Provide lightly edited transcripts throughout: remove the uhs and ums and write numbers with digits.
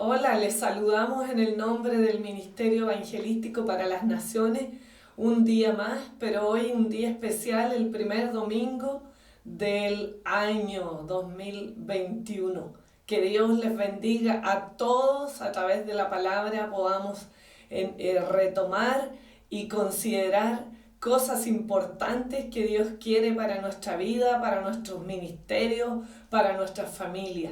Hola, les saludamos en el nombre del Ministerio Evangelístico para las Naciones, un día más, pero hoy un día especial, el primer domingo del año 2021. Que Dios les bendiga a todos, a través de la palabra podamos retomar y considerar cosas importantes que Dios quiere para nuestra vida, para nuestros ministerios, para nuestras familias.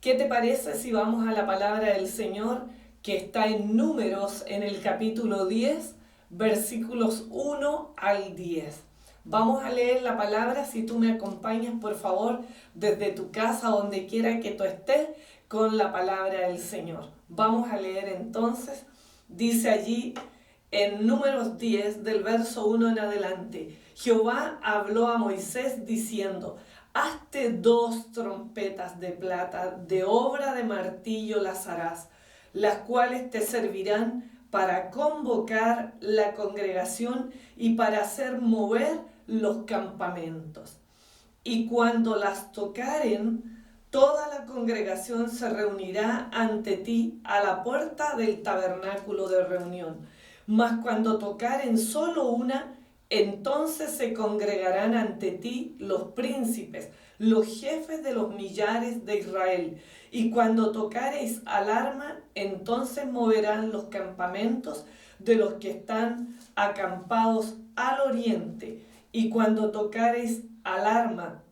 ¿Qué te parece si vamos a la palabra del Señor que está en Números en el capítulo 10, versículos 1 al 10? Vamos a leer la palabra, si tú me acompañas por favor desde tu casa, donde quiera que tú estés, con la palabra del Señor. Vamos a leer entonces, dice allí en Números 10 del verso 1 en adelante: Jehová habló a Moisés diciendo: hazte 2 trompetas de plata, de obra de martillo las harás, las cuales te servirán para convocar la congregación y para hacer mover los campamentos. Y cuando las tocaren, toda la congregación se reunirá ante ti a la puerta del tabernáculo de reunión. Mas cuando tocaren solo una, entonces se congregarán ante ti los príncipes, los jefes de los millares de Israel. Y cuando tocareis alarma, entonces moverán los campamentos de los que están acampados al oriente. Y cuando tocareis alarma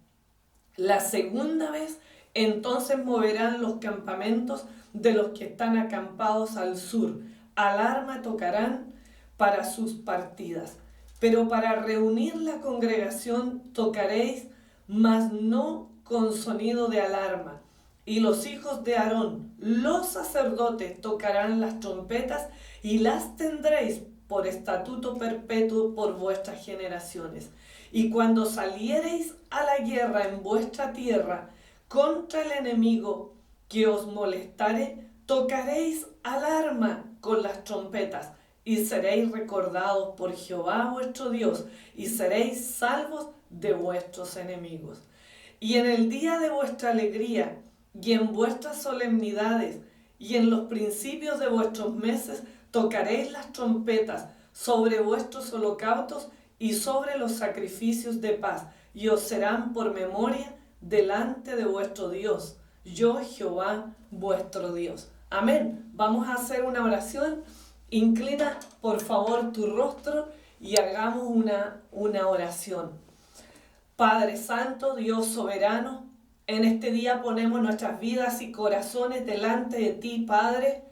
la segunda vez, entonces moverán los campamentos de los que están acampados al sur. Alarma tocarán para sus partidas. Pero para reunir la congregación tocaréis, mas no con sonido de alarma. Y los hijos de Aarón, los sacerdotes, tocarán las trompetas y las tendréis por estatuto perpetuo por vuestras generaciones. Y cuando saliereis a la guerra en vuestra tierra contra el enemigo que os molestare, tocaréis alarma con las trompetas. Y seréis recordados por Jehová vuestro Dios, y seréis salvos de vuestros enemigos. Y en el día de vuestra alegría, y en vuestras solemnidades, y en los principios de vuestros meses, tocaréis las trompetas sobre vuestros holocaustos y sobre los sacrificios de paz, y os serán por memoria delante de vuestro Dios, yo Jehová vuestro Dios. Amén. Vamos a hacer una oración. Inclina por favor tu rostro y hagamos una oración. Padre Santo, Dios soberano, en este día ponemos nuestras vidas y corazones delante de ti, Padre.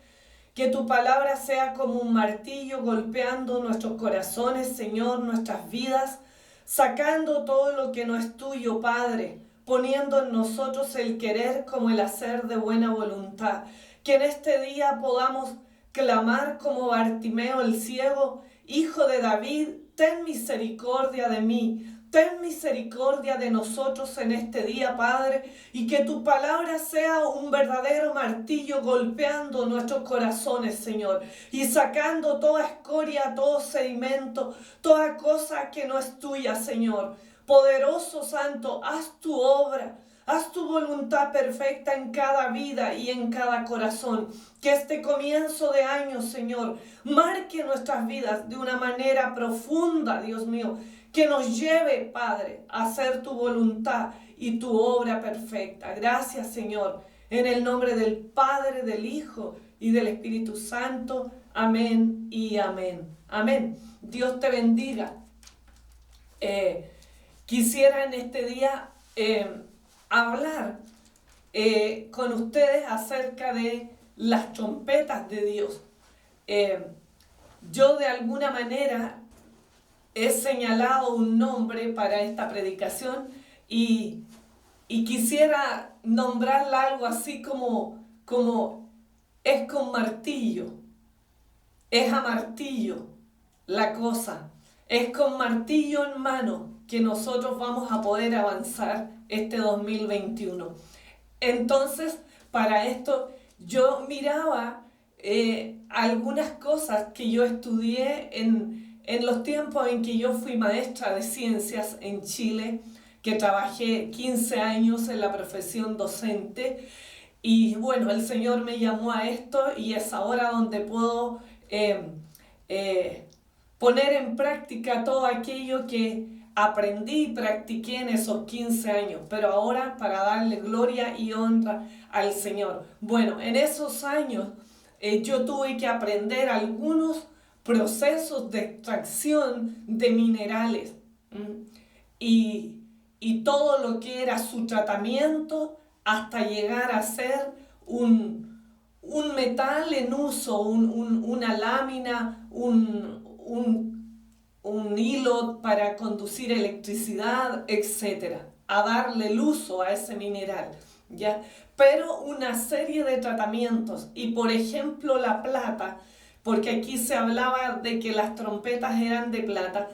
Que tu palabra sea como un martillo golpeando nuestros corazones, Señor, nuestras vidas, sacando todo lo que no es tuyo, Padre, poniendo en nosotros el querer como el hacer de buena voluntad. Que en este día podamos clamar como Bartimeo el ciego: Hijo de David, ten misericordia de mí, ten misericordia de nosotros en este día, Padre, y que tu palabra sea un verdadero martillo golpeando nuestros corazones, Señor, y sacando toda escoria, todo sedimento, toda cosa que no es tuya, Señor. Poderoso Santo, haz tu obra. Haz tu voluntad perfecta en cada vida y en cada corazón. Que este comienzo de año, Señor, marque nuestras vidas de una manera profunda, Dios mío. Que nos lleve, Padre, a hacer tu voluntad y tu obra perfecta. Gracias, Señor. En el nombre del Padre, del Hijo y del Espíritu Santo. Amén y amén. Amén. Dios te bendiga. Quisiera en este día hablar con ustedes acerca de las trompetas de Dios. Yo de alguna manera he señalado un nombre para esta predicación y quisiera nombrarla algo así como es con martillo, es a martillo la cosa, es con martillo en mano que nosotros vamos a poder avanzar este 2021. Entonces, para esto yo miraba algunas cosas que yo estudié en los tiempos en que yo fui maestra de ciencias en Chile, que trabajé 15 años en la profesión docente, Y bueno, el Señor me llamó a esto y es ahora donde puedo poner en práctica todo aquello que aprendí y practiqué en esos 15 años, pero ahora para darle gloria y honra al Señor. Bueno, en esos años yo tuve que aprender algunos procesos de extracción de minerales, y, y todo lo que era su tratamiento hasta llegar a ser un metal en uso, una lámina, un hilo para conducir electricidad, etcétera, a darle el uso a ese mineral, ¿ya? Pero una serie de tratamientos, y por ejemplo la plata, porque aquí se hablaba de que las trompetas eran de plata.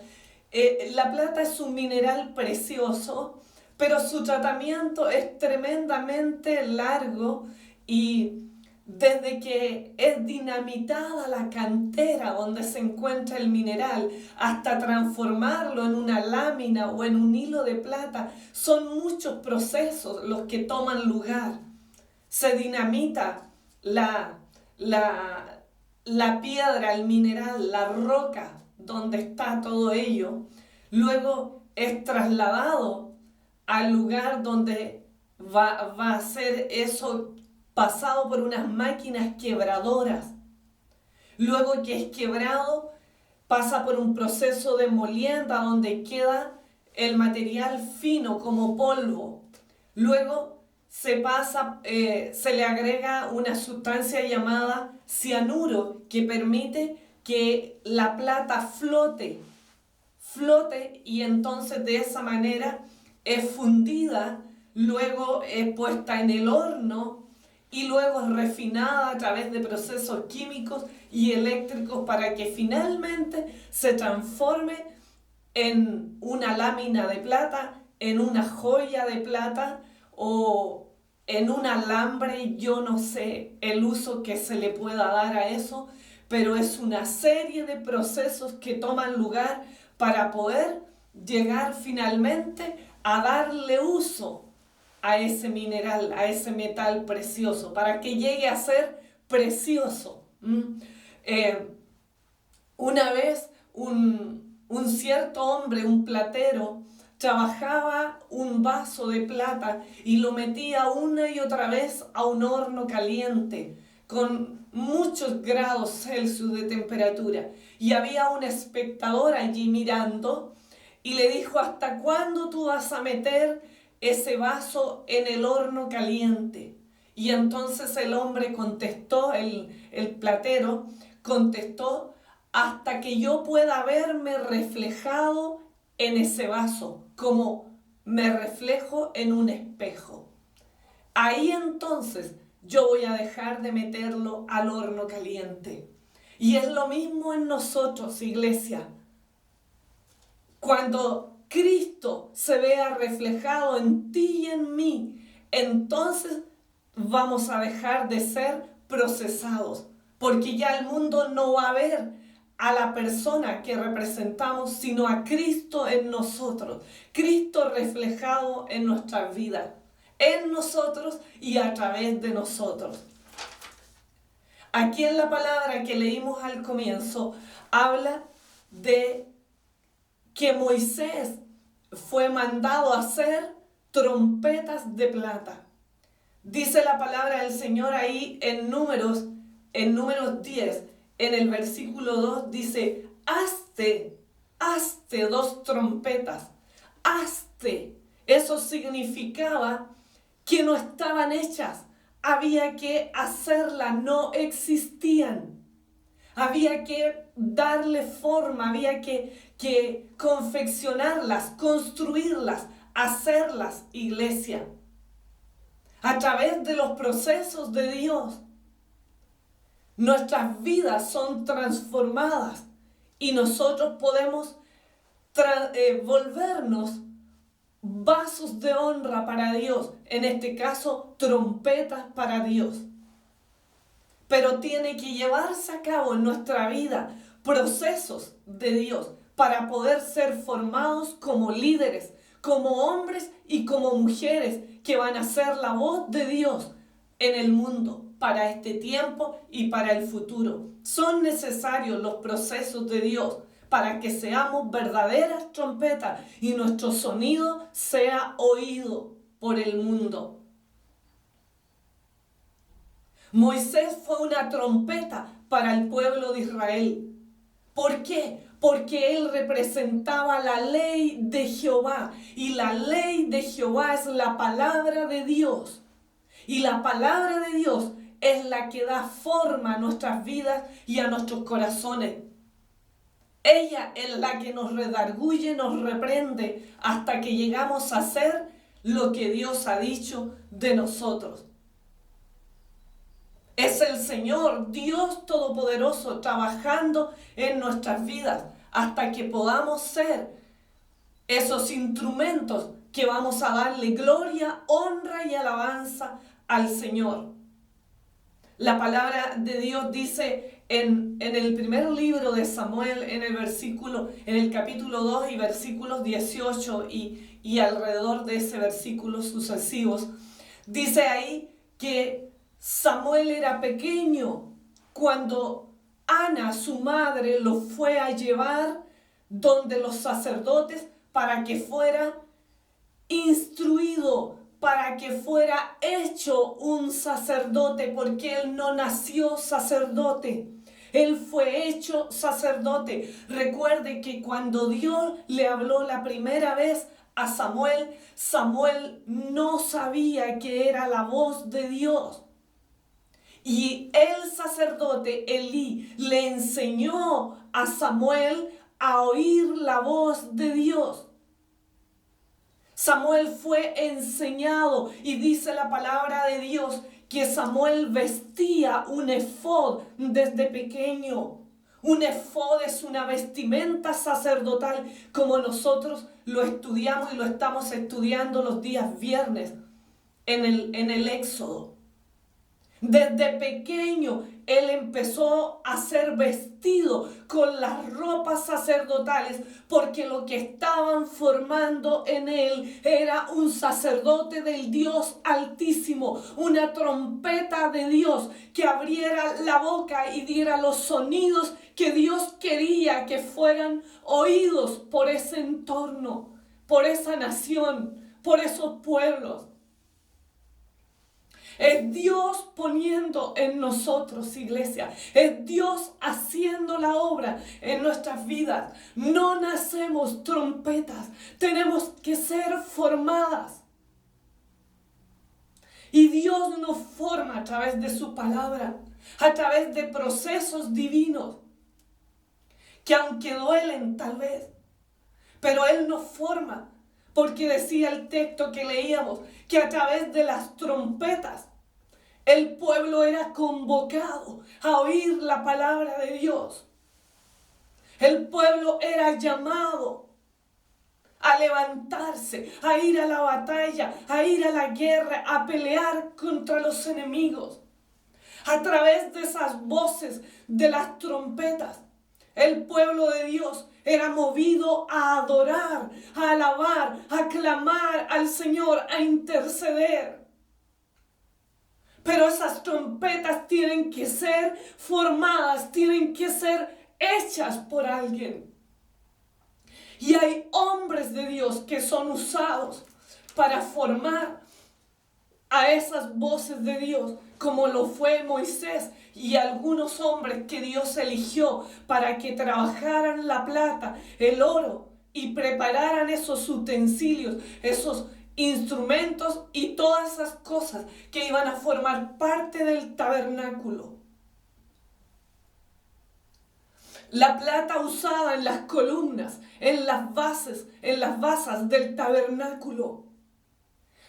La plata es un mineral precioso, pero su tratamiento es tremendamente largo, y desde que es dinamitada la cantera donde se encuentra el mineral hasta transformarlo en una lámina o en un hilo de plata, son muchos procesos los que toman lugar. Se dinamita la piedra, el mineral, la roca donde está todo ello. Luego es trasladado al lugar donde va a ser eso pasado por unas máquinas quebradoras. Luego que es quebrado, pasa por un proceso de molienda donde queda el material fino como polvo. Luego se le agrega una sustancia llamada cianuro que permite que la plata flote, y entonces de esa manera es fundida, luego es puesta en el horno y luego es refinada a través de procesos químicos y eléctricos para que finalmente se transforme en una lámina de plata, en una joya de plata o en un alambre. Yo no sé el uso que se le pueda dar a eso, pero es una serie de procesos que toman lugar para poder llegar finalmente a darle uso a ese mineral, a ese metal precioso, para que llegue a ser precioso. Una vez un cierto hombre, un platero, trabajaba un vaso de plata y lo metía una y otra vez a un horno caliente con muchos grados Celsius de temperatura. Y había un espectador allí mirando y le dijo: ¿hasta cuándo tú vas a meter ese vaso en el horno caliente? Y entonces el hombre contestó, el platero contestó: hasta que yo pueda verme reflejado en ese vaso, como me reflejo en un espejo. Ahí entonces yo voy a dejar de meterlo al horno caliente. Y es lo mismo en nosotros, iglesia. Cuando Cristo se vea reflejado en ti y en mí, entonces vamos a dejar de ser procesados, porque ya el mundo no va a ver a la persona que representamos, sino a Cristo en nosotros, Cristo reflejado en nuestras vidas, en nosotros y a través de nosotros. Aquí en la palabra que leímos al comienzo, habla de que Moisés fue mandado a hacer trompetas de plata. Dice la palabra del Señor ahí en Números 10, en el versículo 2, dice: hazte 2 trompetas, hazte. Eso significaba que no estaban hechas, había que hacerlas, no existían. Había que darle forma, había que confeccionarlas, construirlas, hacerlas, iglesia. A través de los procesos de Dios, nuestras vidas son transformadas y nosotros podemos volvernos vasos de honra para Dios, en este caso trompetas para Dios. Pero tiene que llevarse a cabo en nuestra vida procesos de Dios para poder ser formados como líderes, como hombres y como mujeres que van a ser la voz de Dios en el mundo para este tiempo y para el futuro. Son necesarios los procesos de Dios para que seamos verdaderas trompetas y nuestro sonido sea oído por el mundo. Moisés fue una trompeta para el pueblo de Israel. ¿Por qué? Porque él representaba la ley de Jehová, y la ley de Jehová es la palabra de Dios. Y la palabra de Dios es la que da forma a nuestras vidas y a nuestros corazones. Ella es la que nos redarguye, nos reprende hasta que llegamos a ser lo que Dios ha dicho de nosotros. Es el Señor, Dios Todopoderoso, trabajando en nuestras vidas hasta que podamos ser esos instrumentos que vamos a darle gloria, honra y alabanza al Señor. La palabra de Dios dice en el primer libro de Samuel, en el capítulo 2 y versículos 18 y alrededor de ese versículo sucesivos, dice ahí que Samuel era pequeño cuando Ana, su madre, lo fue a llevar donde los sacerdotes para que fuera instruido, para que fuera hecho un sacerdote, porque él no nació sacerdote. Él fue hecho sacerdote. Recuerde que cuando Dios le habló la primera vez a Samuel, Samuel no sabía que era la voz de Dios. Y el sacerdote Elí le enseñó a Samuel a oír la voz de Dios. Samuel fue enseñado y dice la palabra de Dios que Samuel vestía un efod desde pequeño. Un efod es una vestimenta sacerdotal como nosotros lo estudiamos y lo estamos estudiando los días viernes en el Éxodo. Desde pequeño él empezó a ser vestido con las ropas sacerdotales porque lo que estaban formando en él era un sacerdote del Dios Altísimo, una trompeta de Dios que abriera la boca y diera los sonidos que Dios quería que fueran oídos por ese entorno, por esa nación, por esos pueblos. Es Dios poniendo en nosotros, iglesia. Es Dios haciendo la obra en nuestras vidas. No nacemos trompetas. Tenemos que ser formadas. Y Dios nos forma a través de su palabra, a través de procesos divinos, que aunque duelen tal vez, pero Él nos forma. Porque decía el texto que leíamos, que a través de las trompetas, el pueblo era convocado a oír la palabra de Dios. El pueblo era llamado a levantarse, a ir a la batalla, a ir a la guerra, a pelear contra los enemigos. A través de esas voces de las trompetas, el pueblo de Dios era movido a adorar, a alabar, a clamar al Señor, a interceder. Pero esas trompetas tienen que ser formadas, tienen que ser hechas por alguien. Y hay hombres de Dios que son usados para formar a esas voces de Dios, como lo fue Moisés y algunos hombres que Dios eligió para que trabajaran la plata, el oro y prepararan esos utensilios, esos instrumentos y todas esas cosas que iban a formar parte del tabernáculo. La plata usada en las columnas, en las basas del tabernáculo,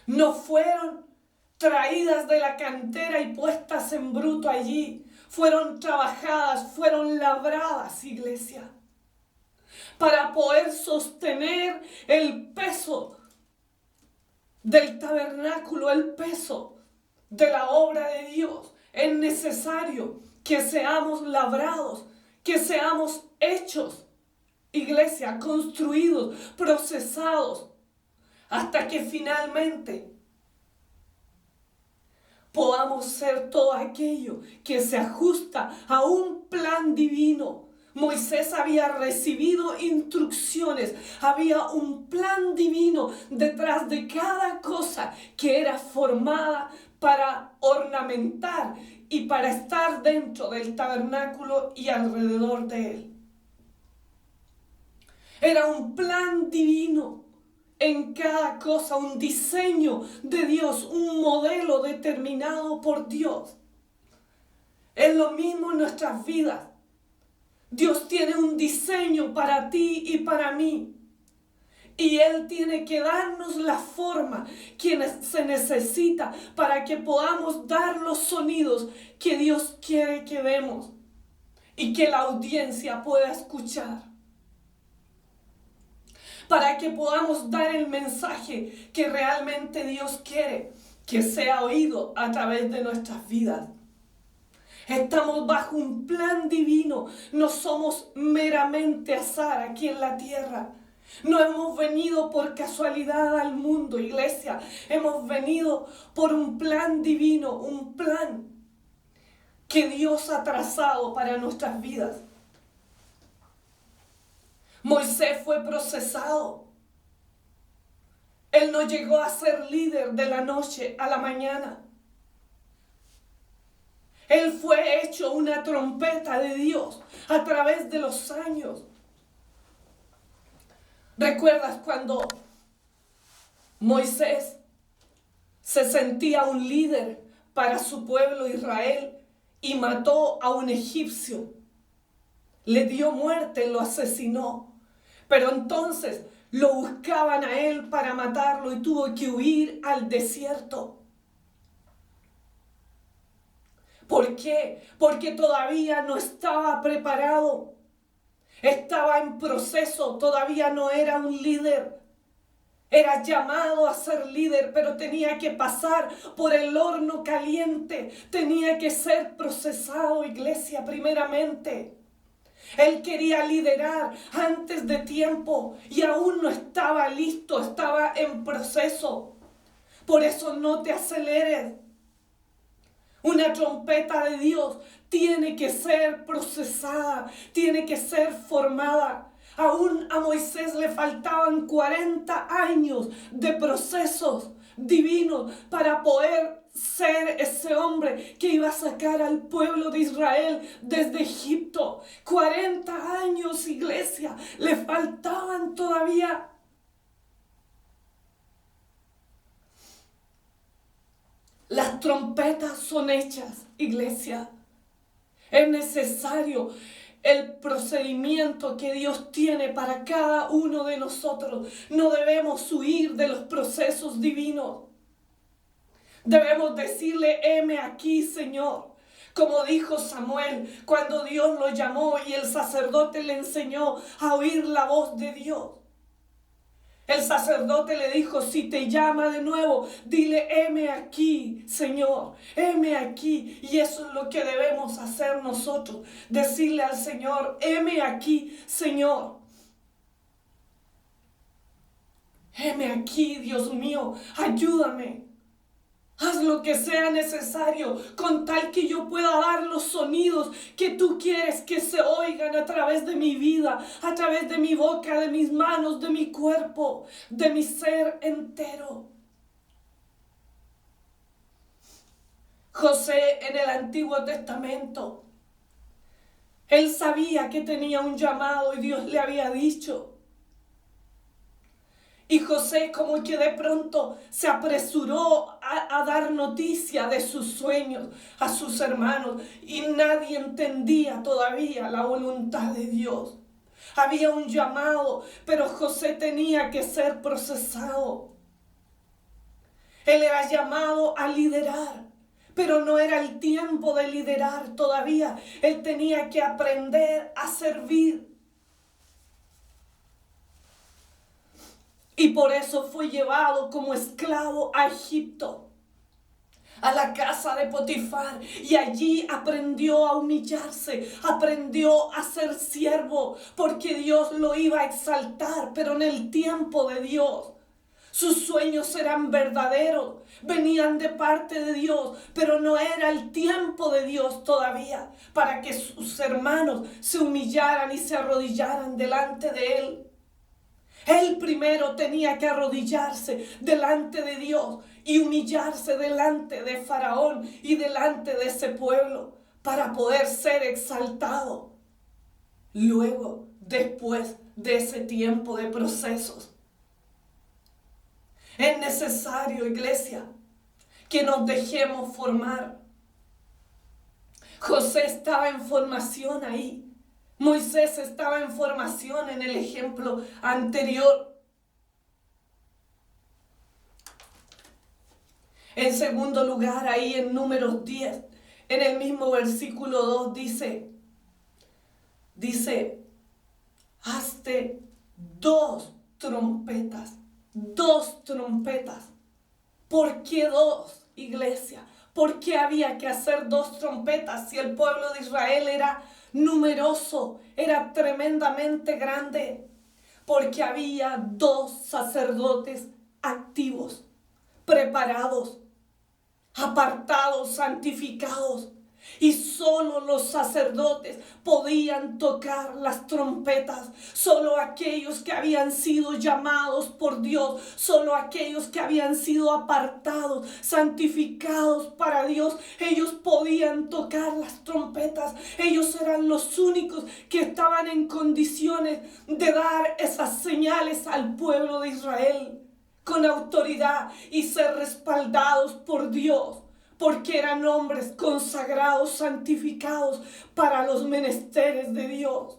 no fueron traídas de la cantera y puestas en bruto allí. Fueron trabajadas, fueron labradas, iglesia, para poder sostener el peso del tabernáculo, el peso de la obra de Dios. Es necesario que seamos labrados, que seamos hechos, iglesia, construidos, procesados, hasta que finalmente podamos ser todo aquello que se ajusta a un plan divino. Moisés había recibido instrucciones, había un plan divino detrás de cada cosa que era formada para ornamentar y para estar dentro del tabernáculo y alrededor de él. Era un plan divino en cada cosa, un diseño de Dios, un modelo determinado por Dios. Es lo mismo en nuestras vidas. Dios tiene un diseño para ti y para mí. Y Él tiene que darnos la forma que se necesita para que podamos dar los sonidos que Dios quiere que demos y que la audiencia pueda escuchar. Para que podamos dar el mensaje que realmente Dios quiere que sea oído a través de nuestras vidas. Estamos bajo un plan divino, no somos meramente azar aquí en la tierra. No hemos venido por casualidad al mundo, iglesia. Hemos venido por un plan divino, un plan que Dios ha trazado para nuestras vidas. Moisés fue procesado. Él no llegó a ser líder de la noche a la mañana. Él fue hecho una trompeta de Dios a través de los años. ¿Recuerdas cuando Moisés se sentía un líder para su pueblo Israel y mató a un egipcio? Le dio muerte, lo asesinó. Pero entonces lo buscaban a él para matarlo y tuvo que huir al desierto. ¿Por qué? Porque todavía no estaba preparado. Estaba en proceso, todavía no era un líder. Era llamado a ser líder, pero tenía que pasar por el horno caliente. Tenía que ser procesado, iglesia, primeramente. Él quería liderar antes de tiempo y aún no estaba listo, estaba en proceso. Por eso no te aceleres. Una trompeta de Dios tiene que ser procesada, tiene que ser formada. Aún a Moisés le faltaban 40 años de procesos divinos para poder ser ese hombre que iba a sacar al pueblo de Israel desde Egipto. 40 años, iglesia, le faltaban todavía. Las trompetas son hechas, iglesia. Es necesario el procedimiento que Dios tiene para cada uno de nosotros. No debemos huir de los procesos divinos. Debemos decirle, heme aquí, Señor. Como dijo Samuel cuando Dios lo llamó y el sacerdote le enseñó a oír la voz de Dios. El sacerdote le dijo, si te llama de nuevo, dile, heme aquí, Señor, heme aquí. Y eso es lo que debemos hacer nosotros, decirle al Señor, heme aquí, Señor. Heme aquí, Dios mío, ayúdame. Haz lo que sea necesario con tal que yo pueda dar los sonidos que tú quieres que se oigan a través de mi vida, a través de mi boca, de mis manos, de mi cuerpo, de mi ser entero. José en el Antiguo Testamento, él sabía que tenía un llamado y Dios le había dicho. Y José como que de pronto se apresuró a dar noticia de sus sueños a sus hermanos y nadie entendía todavía la voluntad de Dios. Había un llamado, pero José tenía que ser procesado. Él era llamado a liderar, pero no era el tiempo de liderar todavía. Él tenía que aprender a servir. Y por eso fue llevado como esclavo a Egipto, a la casa de Potifar. Y allí aprendió a humillarse, aprendió a ser siervo, porque Dios lo iba a exaltar, pero en el tiempo de Dios. Sus sueños eran verdaderos, venían de parte de Dios, pero no era el tiempo de Dios todavía para que sus hermanos se humillaran y se arrodillaran delante de Él. Él primero tenía que arrodillarse delante de Dios y humillarse delante de Faraón y delante de ese pueblo para poder ser exaltado. Luego, después de ese tiempo de procesos, es necesario, iglesia, que nos dejemos formar. José estaba en formación ahí. Moisés estaba en formación en el ejemplo anterior. En segundo lugar, ahí en Números 10, en el mismo versículo 2 dice, hazte dos trompetas. Dos trompetas. ¿Por qué dos, iglesia? ¿Por qué había que hacer dos trompetas si el pueblo de Israel era numeroso, era tremendamente grande? Porque había dos sacerdotes activos, preparados, apartados, santificados. Y solo los sacerdotes podían tocar las trompetas. Solo aquellos que habían sido llamados por Dios, solo aquellos que habían sido apartados, santificados para Dios, ellos podían tocar las trompetas. Ellos eran los únicos que estaban en condiciones de dar esas señales al pueblo de Israel con autoridad y ser respaldados por Dios, porque eran hombres consagrados, santificados para los menesteres de Dios.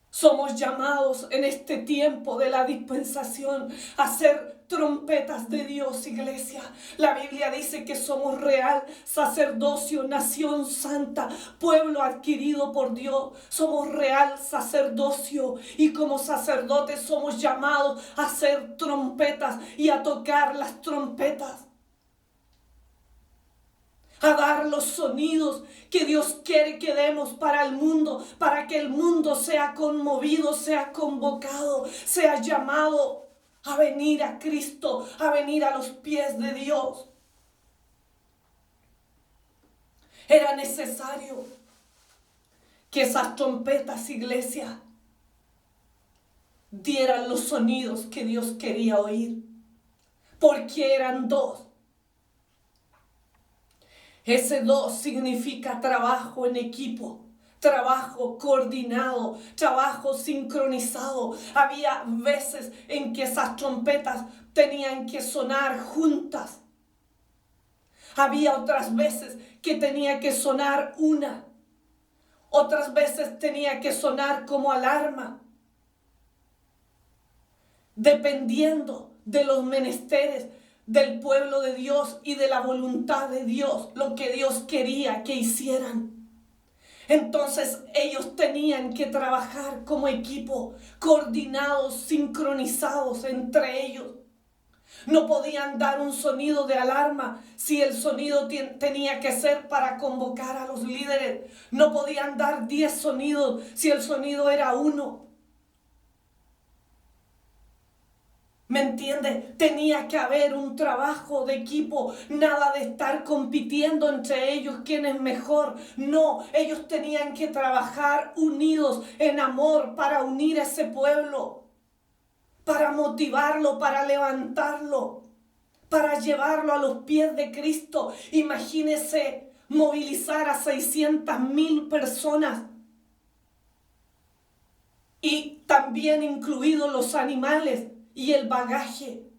Somos llamados en este tiempo de la dispensación a ser trompetas de Dios, iglesia. La Biblia dice que somos real sacerdocio, nación santa, pueblo adquirido por Dios. Somos real sacerdocio y como sacerdotes somos llamados a ser trompetas y a tocar las trompetas, a dar los sonidos que Dios quiere que demos para el mundo, para que el mundo sea conmovido, sea convocado, sea llamado a venir a Cristo, a venir a los pies de Dios. Era necesario que esas trompetas, iglesia, dieran los sonidos que Dios quería oír, porque eran dos. Ese dos significa trabajo en equipo, trabajo coordinado, trabajo sincronizado. Había veces en que esas trompetas tenían que sonar juntas. Había otras veces que tenía que sonar una. Otras veces tenía que sonar como alarma. Dependiendo de los menesteres del pueblo de Dios y de la voluntad de Dios, lo que Dios quería que hicieran. Entonces ellos tenían que trabajar como equipo, coordinados, sincronizados entre ellos. No podían dar un sonido de alarma si el sonido tenía que ser para convocar a los líderes. No podían dar 10 sonidos si el sonido era uno. ¿Me entiende? Tenía que haber un trabajo de equipo, nada de estar compitiendo entre ellos quién es mejor. No, ellos tenían que trabajar unidos en amor para unir a ese pueblo, para motivarlo, para levantarlo, para llevarlo a los pies de Cristo. Imagínese movilizar a 600,000 personas y también incluidos los animales y el bagaje.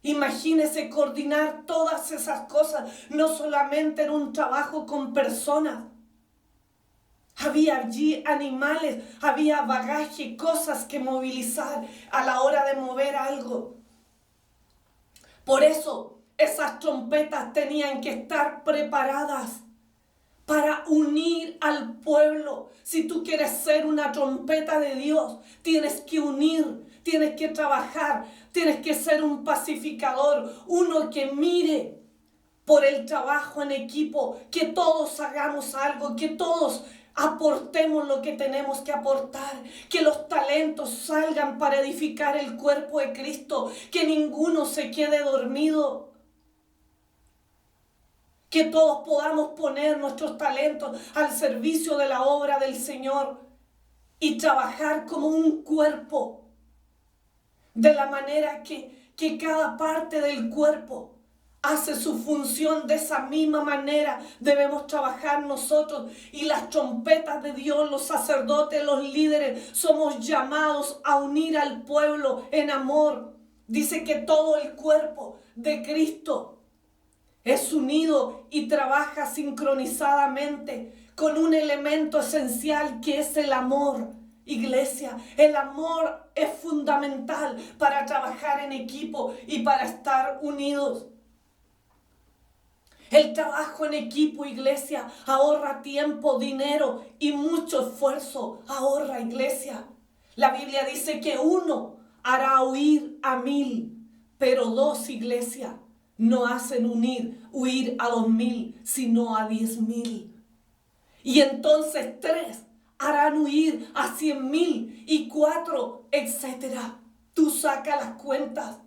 Imagínese coordinar todas esas cosas, no solamente en un trabajo con personas. Había allí animales, había bagaje, cosas que movilizar a la hora de mover algo. Por eso esas trompetas tenían que estar preparadas para unir al pueblo. Si tú quieres ser una trompeta de Dios, tienes que unir. Tienes que trabajar, tienes que ser un pacificador, uno que mire por el trabajo en equipo, que todos hagamos algo, que todos Aportemos lo que tenemos que aportar, que los talentos salgan para edificar el cuerpo de Cristo, que ninguno se quede dormido, que todos podamos poner nuestros talentos al servicio de la obra del Señor y trabajar como un cuerpo, de la manera que cada parte del cuerpo hace su función. De esa misma manera debemos trabajar nosotros, y las trompetas de Dios, los sacerdotes, los líderes, somos llamados a unir al pueblo en amor. Dice que todo el cuerpo de Cristo es unido y trabaja sincronizadamente con un elemento esencial que es el amor. Iglesia, el amor es fundamental para trabajar en equipo y para estar unidos. El trabajo en equipo, iglesia, ahorra tiempo, dinero y mucho esfuerzo. Ahorra, iglesia. La Biblia dice que 1 hará huir a 1000, pero 2, iglesia, no hacen huir a 2000, sino a 10,000. Y entonces 3 harán huir a 100,000 y 4, etcétera. Tú saca las cuentas.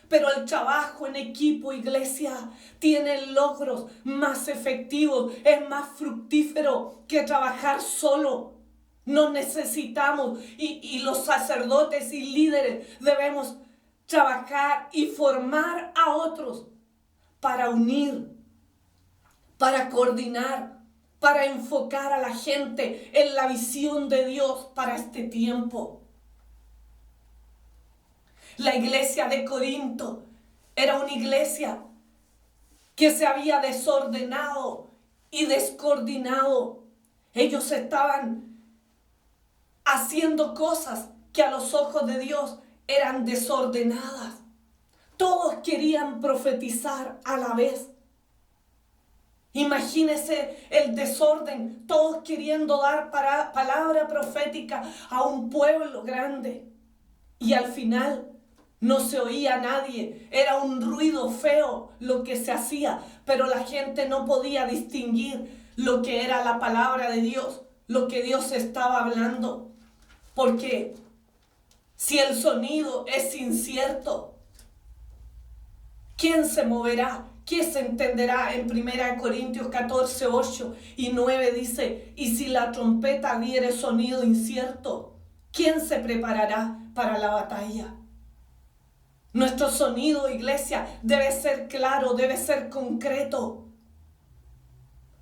Pero el trabajo en equipo, iglesia, tiene logros más efectivos, es más fructífero que trabajar solo. No necesitamos, y los sacerdotes y líderes debemos trabajar y formar a otros para unir, para coordinar, para enfocar a la gente en la visión de Dios para este tiempo. La iglesia de Corinto era una iglesia que se había desordenado y descoordinado. Ellos estaban haciendo cosas que a los ojos de Dios eran desordenadas. Todos querían profetizar a la vez. Imagínese el desorden, todos queriendo dar palabra profética a un pueblo grande. Y al final no se oía a nadie, era un ruido feo lo que se hacía, pero la gente no podía distinguir lo que era la palabra de Dios, lo que Dios estaba hablando. Porque si el sonido es incierto, ¿quién se moverá? ¿Quién se entenderá? En 1 Corintios 14, 8 y 9 dice: y si la trompeta diere sonido incierto, ¿quién se preparará para la batalla? Nuestro sonido, iglesia, debe ser claro, debe ser concreto.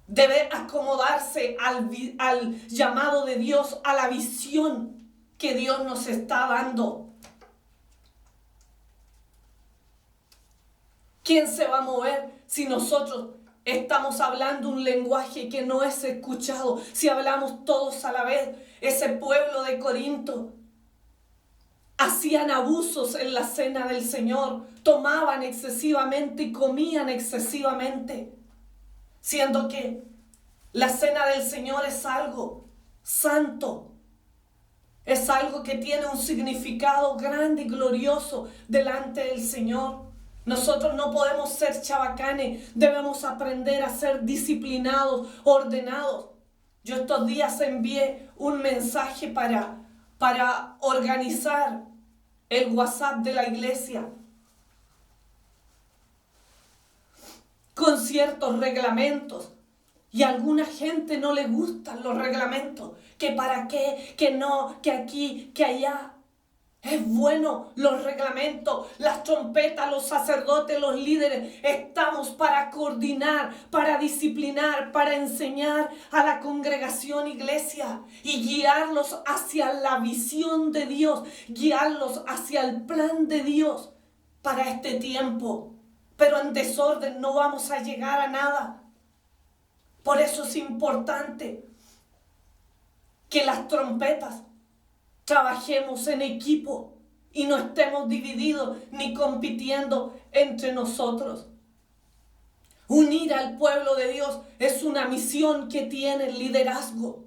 Debe acomodarse al llamado de Dios, a la visión que Dios nos está dando. ¿Quién se va a mover si nosotros estamos hablando un lenguaje que no es escuchado? Si hablamos todos a la vez. Ese pueblo de Corinto hacían abusos en la cena del Señor, tomaban excesivamente y comían excesivamente, siendo que la cena del Señor es algo santo, es algo que tiene un significado grande y glorioso delante del Señor. Nosotros no podemos ser chabacanes, debemos aprender a ser disciplinados, ordenados. Yo estos días envié un mensaje para organizar el WhatsApp de la iglesia con ciertos reglamentos, y a alguna gente no le gustan los reglamentos, que para qué, que no, que aquí, que allá. Es bueno los reglamentos, las trompetas, los sacerdotes, los líderes. Estamos para coordinar, para disciplinar, para enseñar a la congregación, iglesia, y guiarlos hacia la visión de Dios, guiarlos hacia el plan de Dios para este tiempo. Pero en desorden no vamos a llegar a nada. Por eso es importante que las trompetas trabajemos en equipo y no estemos divididos ni compitiendo entre nosotros. Unir al pueblo de Dios es una misión que tiene el liderazgo.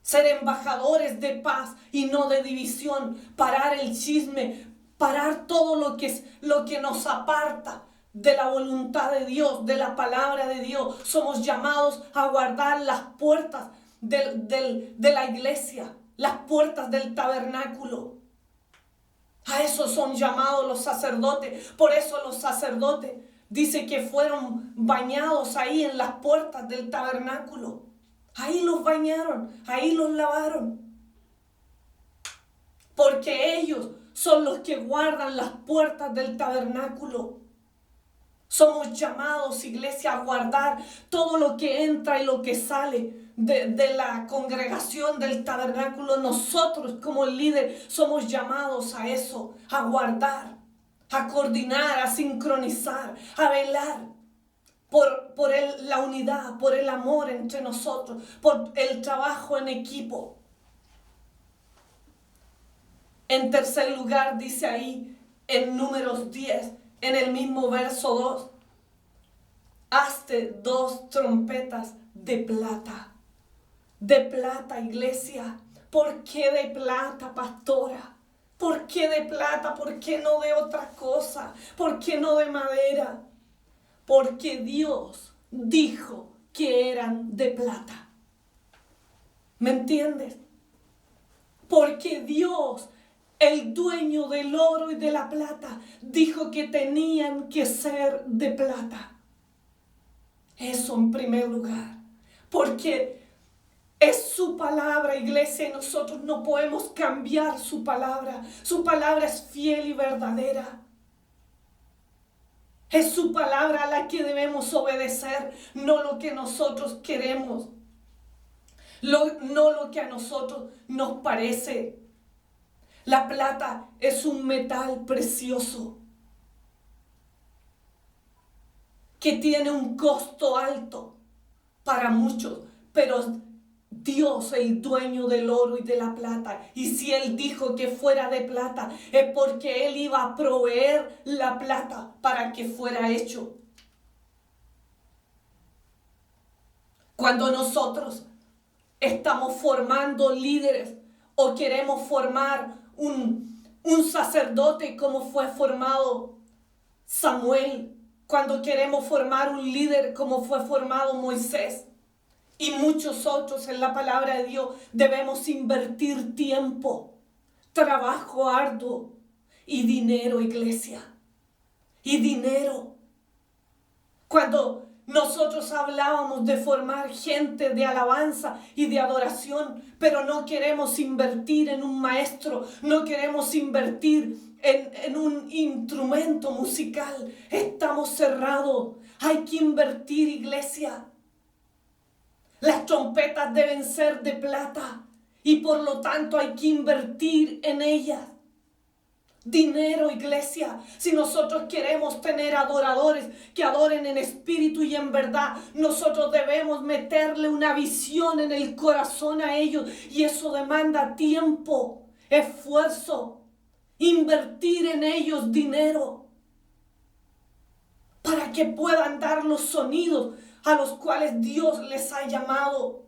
Ser embajadores de paz y no de división. Parar el chisme, parar todo lo que nos aparta de la voluntad de Dios, de la palabra de Dios. Somos llamados a guardar las puertas de la iglesia, las puertas del tabernáculo. A eso son llamados los sacerdotes. Por eso los sacerdotes dice que fueron bañados ahí en las puertas del tabernáculo. Ahí los bañaron, ahí los lavaron. Porque ellos son los que guardan las puertas del tabernáculo. Somos llamados, iglesia, a guardar todo lo que entra y lo que sale de la congregación del tabernáculo. Nosotros como líderes somos llamados a eso, a guardar, a coordinar, a sincronizar, a velar por la unidad, por el amor entre nosotros, por el trabajo en equipo. En tercer lugar, dice ahí en Números 10, en el mismo verso 2, hazte 2 trompetas de plata. De plata, iglesia. ¿Por qué de plata, pastora? ¿Por qué de plata? ¿Por qué no de otra cosa? ¿Por qué no de madera? Porque Dios dijo que eran de plata. ¿Me entiendes? Porque Dios, el dueño del oro y de la plata, dijo que tenían que ser de plata. Eso en primer lugar. Porque es su palabra, iglesia, y nosotros no podemos cambiar su palabra. Su palabra es fiel y verdadera. Es su palabra a la que debemos obedecer, no lo que nosotros queremos, no lo que a nosotros nos parece. La plata es un metal precioso que tiene un costo alto para muchos, pero Dios, el dueño del oro y de la plata, y si Él dijo que fuera de plata, es porque Él iba a proveer la plata para que fuera hecho. Cuando nosotros estamos formando líderes o queremos formar un sacerdote como fue formado Samuel, cuando queremos formar un líder como fue formado Moisés, y muchos otros en la palabra de Dios, debemos invertir tiempo, trabajo arduo y dinero, iglesia. Y dinero. Cuando nosotros hablábamos de formar gente de alabanza y de adoración, pero no queremos invertir en un maestro, no queremos invertir en un instrumento musical. Estamos cerrados. Hay que invertir, iglesia. Las trompetas deben ser de plata y por lo tanto hay que invertir en ellas. Dinero, iglesia. Si nosotros queremos tener adoradores que adoren en espíritu y en verdad, nosotros debemos meterle una visión en el corazón a ellos, y eso demanda tiempo, esfuerzo, invertir en ellos dinero para que puedan dar los sonidos a los cuales Dios les ha llamado,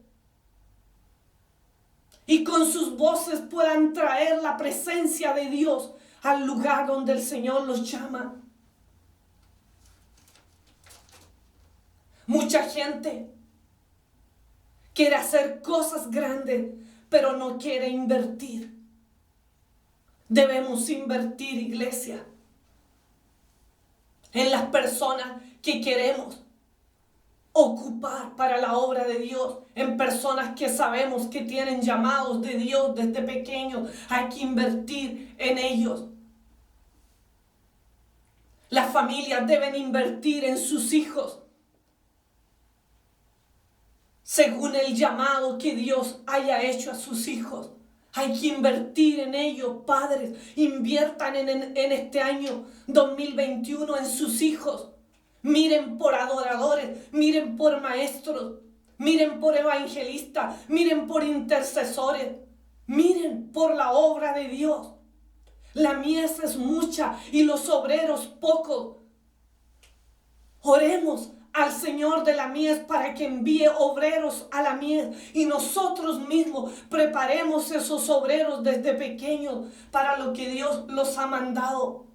y con sus voces puedan traer la presencia de Dios al lugar donde el Señor los llama. Mucha gente quiere hacer cosas grandes, pero no quiere invertir. Debemos invertir, iglesia, en las personas que queremos ocupar para la obra de Dios, en personas que sabemos que tienen llamados de Dios desde pequeños. Hay que invertir en ellos. Las familias deben invertir en sus hijos según el llamado que Dios haya hecho a sus hijos. Hay que invertir en ellos, padres. Inviertan en este año 2021 en sus hijos. Miren por adoradores, miren por maestros, miren por evangelistas, miren por intercesores, miren por la obra de Dios. La mies es mucha y los obreros pocos. Oremos al Señor de la mies para que envíe obreros a la mies, y nosotros mismos preparemos esos obreros desde pequeños para lo que Dios los ha mandado.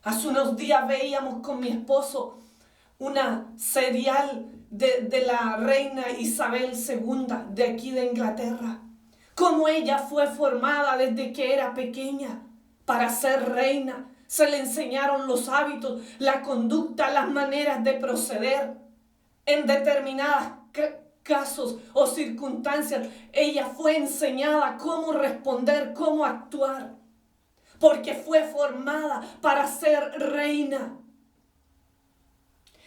Hace unos días veíamos con mi esposo una serial de la reina Isabel II de aquí de Inglaterra. Cómo ella fue formada desde que era pequeña para ser reina. Se le enseñaron los hábitos, la conducta, las maneras de proceder en determinados casos o circunstancias. Ella fue enseñada cómo responder, cómo actuar, porque fue formada para ser reina.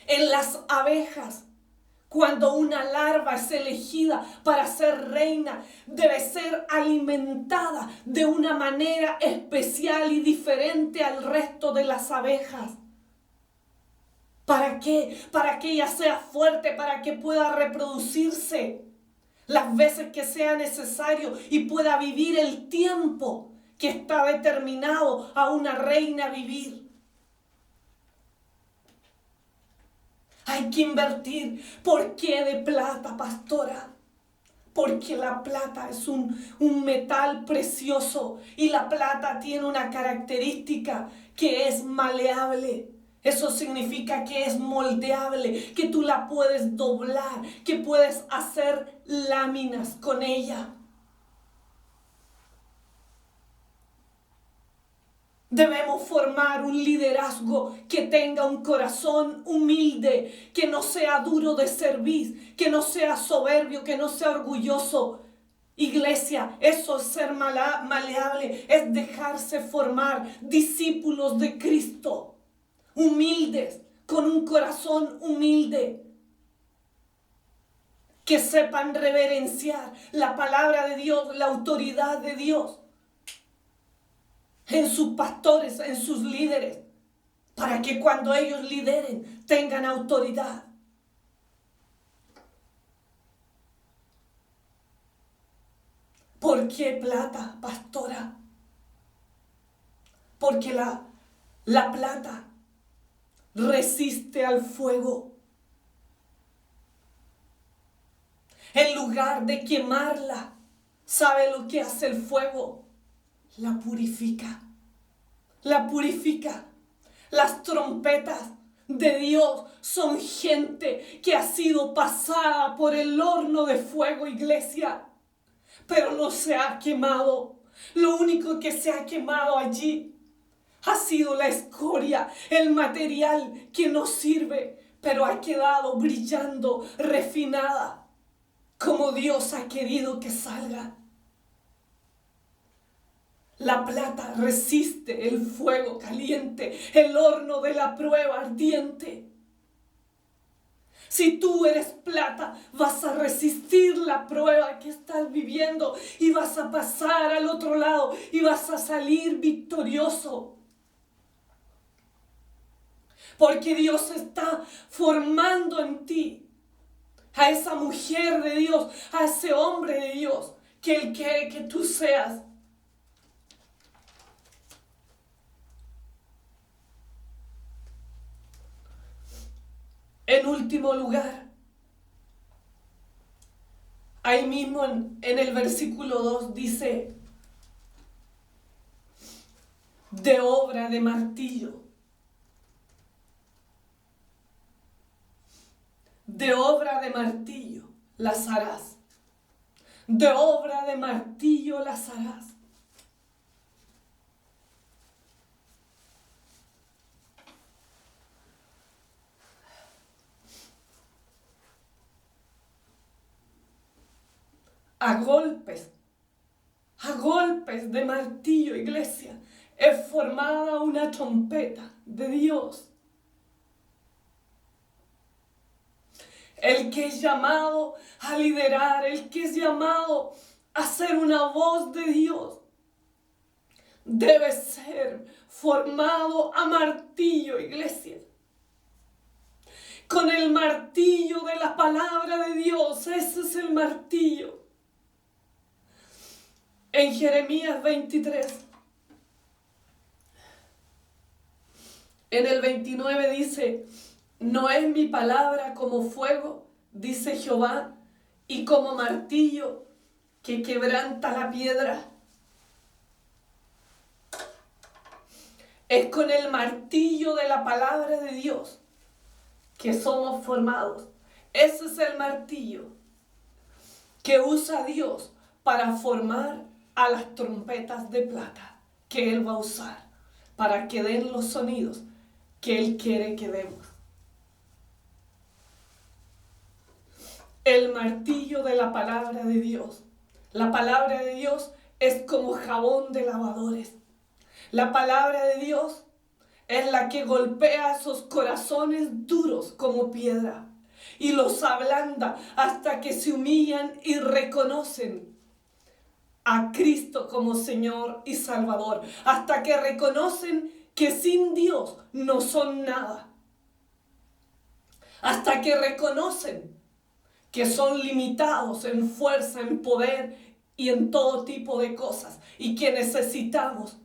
En las abejas, cuando una larva es elegida para ser reina, debe ser alimentada de una manera especial y diferente al resto de las abejas. ¿Para qué? Para que ella sea fuerte, para que pueda reproducirse las veces que sea necesario y pueda vivir el tiempo que está determinado a una reina vivir. Hay que invertir. ¿Por qué de plata, pastora? Porque la plata es un metal precioso y la plata tiene una característica que es maleable. Eso significa que es moldeable, que tú la puedes doblar, que puedes hacer láminas con ella. Debemos formar un liderazgo que tenga un corazón humilde, que no sea duro de servir, que no sea soberbio, que no sea orgulloso. Iglesia, eso es ser maleable, es dejarse formar discípulos de Cristo, humildes, con un corazón humilde, que sepan reverenciar la palabra de Dios, la autoridad de Dios en sus pastores, en sus líderes, para que cuando ellos lideren tengan autoridad. ¿Por qué plata, pastora? Porque la plata resiste al fuego. En lugar de quemarla, ¿sabe lo que hace el fuego? La purifica. La purifica. Las trompetas de Dios son gente que ha sido pasada por el horno de fuego, iglesia, pero no se ha quemado. Lo único que se ha quemado allí ha sido la escoria, el material que no sirve, pero ha quedado brillando, refinada, como Dios ha querido que salga. La plata resiste el fuego caliente, el horno de la prueba ardiente. Si tú eres plata, vas a resistir la prueba que estás viviendo y vas a pasar al otro lado y vas a salir victorioso. Porque Dios está formando en ti a esa mujer de Dios, a ese hombre de Dios que Él quiere que tú seas. En último lugar, ahí mismo en el versículo 2 dice, de obra de martillo. De obra de martillo las harás. De obra de martillo las harás. A golpes de martillo, iglesia, es formada una trompeta de Dios. El que es llamado a liderar, el que es llamado a ser una voz de Dios, debe ser formado a martillo, iglesia. Con el martillo de la palabra de Dios, ese es el martillo. En Jeremías 23, en el 29 dice, no es mi palabra como fuego, dice Jehová, y como martillo que quebranta la piedra. Es con el martillo de la palabra de Dios que somos formados. Ese es el martillo que usa Dios para formar a las trompetas de plata que Él va a usar para que den los sonidos que Él quiere que demos. El martillo de la palabra de Dios. La palabra de Dios es como jabón de lavadores. La palabra de Dios es la que golpea esos corazones duros como piedra y los ablanda hasta que se humillan y reconocen a Cristo como Señor y Salvador, hasta que reconocen que sin Dios no son nada, hasta que reconocen que son limitados en fuerza, en poder y en todo tipo de cosas, y que necesitamos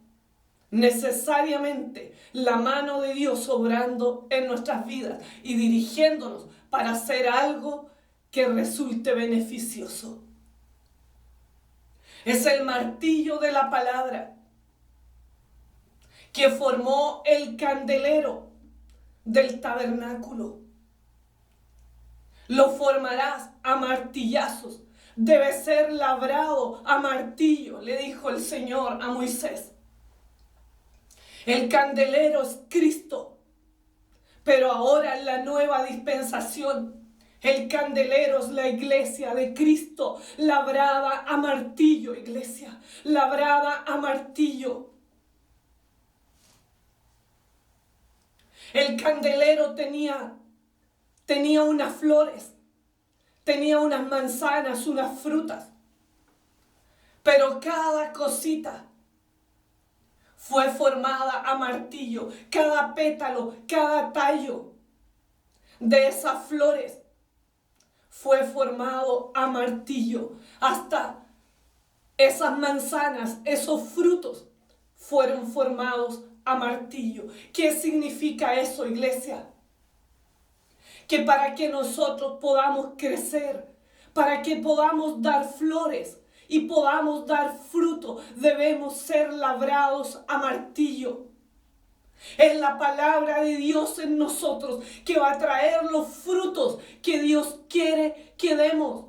necesariamente la mano de Dios obrando en nuestras vidas y dirigiéndonos para hacer algo que resulte beneficioso. Es el martillo de la palabra que formó el candelero del tabernáculo. Lo formarás a martillazos. Debe ser labrado a martillo, le dijo el Señor a Moisés. El candelero es Cristo, pero ahora en la nueva dispensación, el candelero es la iglesia de Cristo, labrada a martillo, iglesia, labrada a martillo. El candelero tenía unas flores, tenía unas manzanas, unas frutas, pero cada cosita fue formada a martillo, cada pétalo, cada tallo de esas flores fue formado a martillo, hasta esas manzanas, esos frutos fueron formados a martillo. ¿Qué significa eso, iglesia? Que para que nosotros podamos crecer, para que podamos dar flores y podamos dar fruto, debemos ser labrados a martillo. Es la palabra de Dios en nosotros que va a traer los frutos que Dios quiere que demos.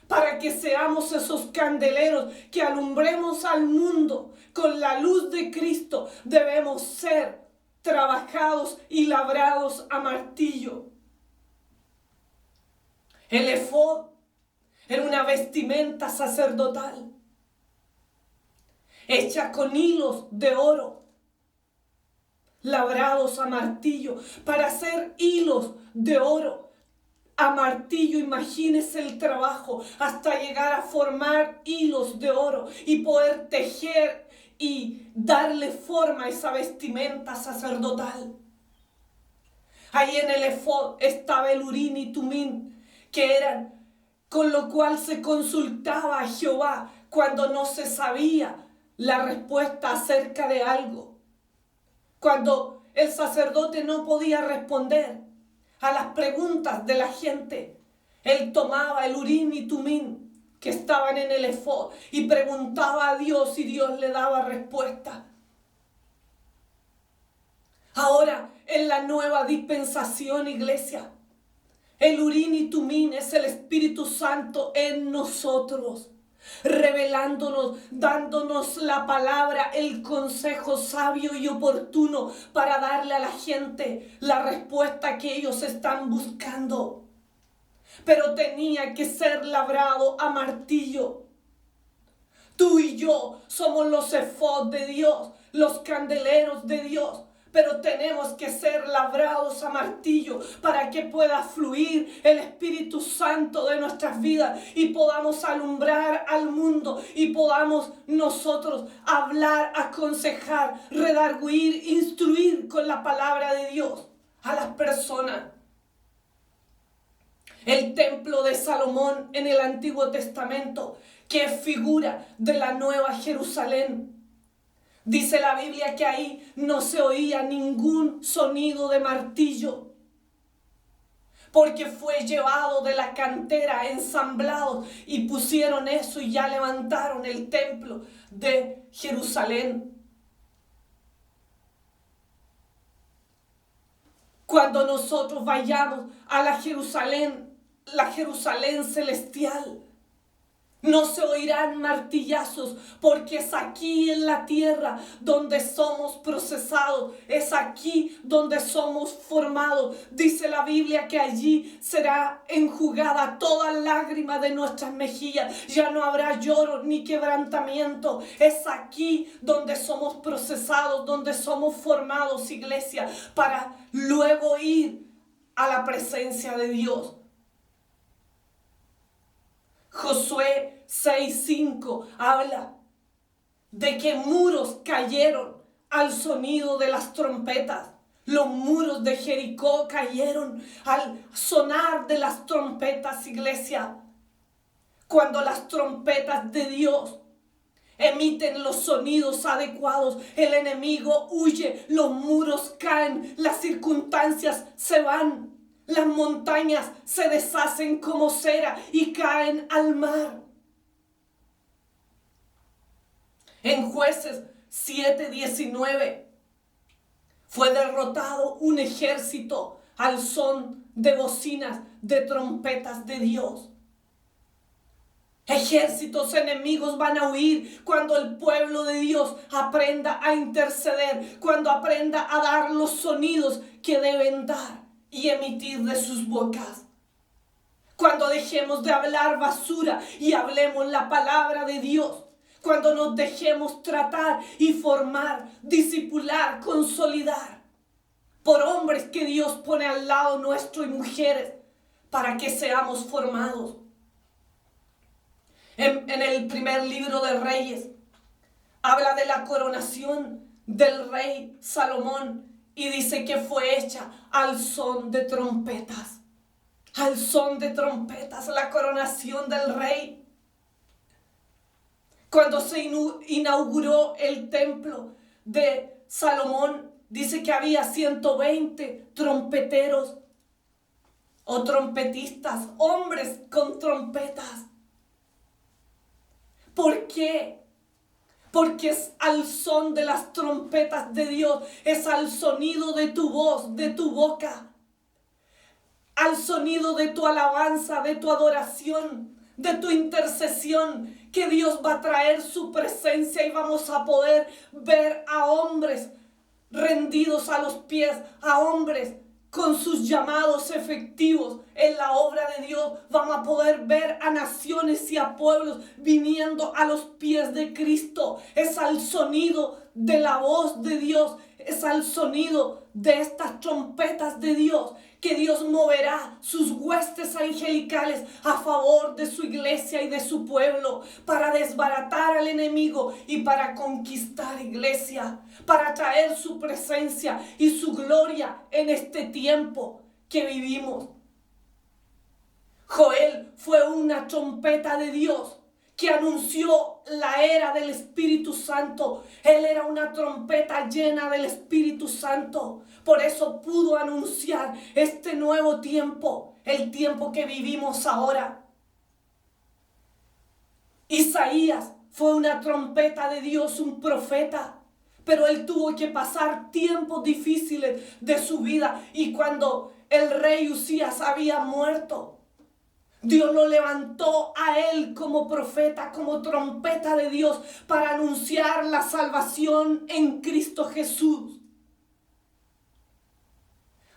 Para que seamos esos candeleros que alumbremos al mundo con la luz de Cristo, debemos ser trabajados y labrados a martillo. El efod era una vestimenta sacerdotal hecha con hilos de oro, labrados a martillo. Para hacer hilos de oro a martillo, imagínese el trabajo hasta llegar a formar hilos de oro y poder tejer y darle forma a esa vestimenta sacerdotal. Ahí en el efod estaba el Urim y Tumim, que eran con lo cual se consultaba a Jehová cuando no se sabía la respuesta acerca de algo. Cuando el sacerdote no podía responder a las preguntas de la gente, él tomaba el Urim y Tumim que estaban en el efod y preguntaba a Dios y Dios le daba respuesta. Ahora, en la nueva dispensación, iglesia, el Urim y Tumim es el Espíritu Santo en nosotros, revelándonos, dándonos la palabra, el consejo sabio y oportuno para darle a la gente la respuesta que ellos están buscando. Pero tenía que ser labrado a martillo. Tú y yo somos los efod de Dios, los candeleros de Dios. Pero tenemos que ser labrados a martillo para que pueda fluir el Espíritu Santo de nuestras vidas y podamos alumbrar al mundo y podamos nosotros hablar, aconsejar, redarguir, instruir con la palabra de Dios a las personas. El templo de Salomón en el Antiguo Testamento, que es figura de la Nueva Jerusalén. Dice la Biblia que ahí no se oía ningún sonido de martillo, porque fue llevado de la cantera, ensamblado, y pusieron eso y ya levantaron el templo de Jerusalén. Cuando nosotros vayamos a la Jerusalén celestial, no se oirán martillazos, porque es aquí en la tierra donde somos procesados, es aquí donde somos formados. Dice la Biblia que allí será enjugada toda lágrima de nuestras mejillas, ya no habrá lloro ni quebrantamiento. Es aquí donde somos procesados, donde somos formados, iglesia, para luego ir a la presencia de Dios. Josué 6:5 habla de que muros cayeron al sonido de las trompetas. Los muros de Jericó cayeron al sonar de las trompetas, iglesia. Cuando las trompetas de Dios emiten los sonidos adecuados, el enemigo huye, los muros caen, las circunstancias se van. Las montañas se deshacen como cera y caen al mar. En Jueces 7:19 fue derrotado un ejército al son de bocinas, de trompetas de Dios. Ejércitos enemigos van a huir cuando el pueblo de Dios aprenda a interceder, cuando aprenda a dar los sonidos que deben dar y emitir de sus bocas. Cuando dejemos de hablar basura y hablemos la palabra de Dios. Cuando nos dejemos tratar y formar, discipular, consolidar por hombres que Dios pone al lado nuestro y mujeres para que seamos formados. En el primer libro de Reyes habla de la coronación del rey Salomón. Y dice que fue hecha al son de trompetas. Al son de trompetas, la coronación del rey. Cuando se inauguró el templo de Salomón, dice que había 120 trompeteros o trompetistas, hombres con trompetas. ¿Por qué? Porque es al son de las trompetas de Dios, es al sonido de tu voz, de tu boca, al sonido de tu alabanza, de tu adoración, de tu intercesión, que Dios va a traer su presencia y vamos a poder ver a hombres rendidos a los pies, a hombres con sus llamados efectivos en la obra de Dios. Vamos a poder ver a naciones y a pueblos viniendo a los pies de Cristo. Es al sonido de la voz de Dios, es al sonido de estas trompetas de Dios que Dios moverá sus huestes angelicales a favor de su iglesia y de su pueblo, para desbaratar al enemigo y para conquistar, iglesia, para traer su presencia y su gloria en este tiempo que vivimos. Joel fue una trompeta de Dios que anunció la era del Espíritu Santo. Él era una trompeta llena del Espíritu Santo. Por eso pudo anunciar este nuevo tiempo, el tiempo que vivimos ahora. Isaías fue una trompeta de Dios, un profeta. Pero él tuvo que pasar tiempos difíciles de su vida. Y cuando el rey Usías había muerto, Dios lo levantó a él como profeta, como trompeta de Dios, para anunciar la salvación en Cristo Jesús.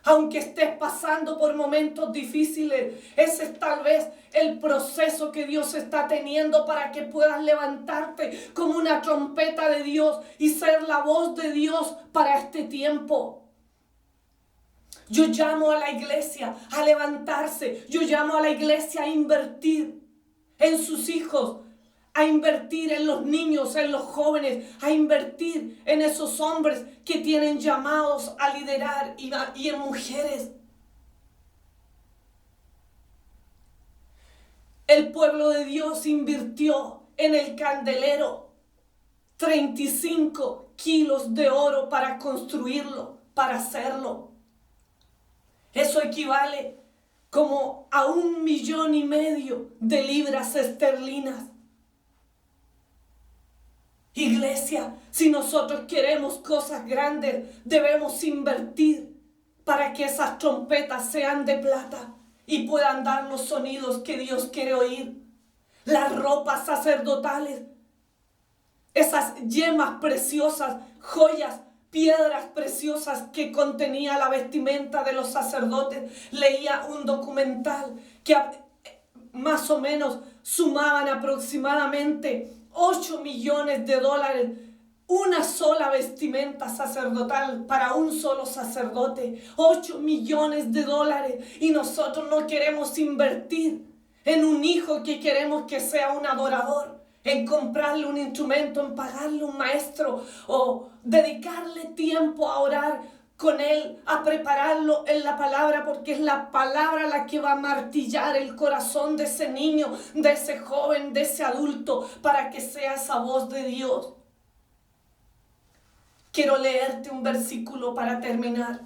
Aunque estés pasando por momentos difíciles, ese es tal vez el proceso que Dios está teniendo para que puedas levantarte como una trompeta de Dios y ser la voz de Dios para este tiempo. Yo llamo a la iglesia a levantarse. Yo llamo a la iglesia a invertir en sus hijos, a invertir en los niños, en los jóvenes, a invertir en esos hombres que tienen llamados a liderar y en mujeres. El pueblo de Dios invirtió en el candelero 35 kilos de oro para construirlo, para hacerlo. Eso equivale como a 1,5 millones de libras esterlinas. Iglesia, si nosotros queremos cosas grandes, debemos invertir para que esas trompetas sean de plata y puedan dar los sonidos que Dios quiere oír. Las ropas sacerdotales, esas yemas preciosas, joyas, piedras preciosas que contenía la vestimenta de los sacerdotes. Leía un documental que más o menos sumaban aproximadamente 8 millones de dólares. Una sola vestimenta sacerdotal para un solo sacerdote. 8 millones de dólares. Y nosotros no queremos invertir en un hijo que queremos que sea un adorador, en comprarle un instrumento, en pagarle un maestro o dedicarle tiempo a orar con él, a prepararlo en la palabra, porque es la palabra la que va a martillar el corazón de ese niño, de ese joven, de ese adulto, para que sea esa voz de Dios. Quiero leerte un versículo para terminar.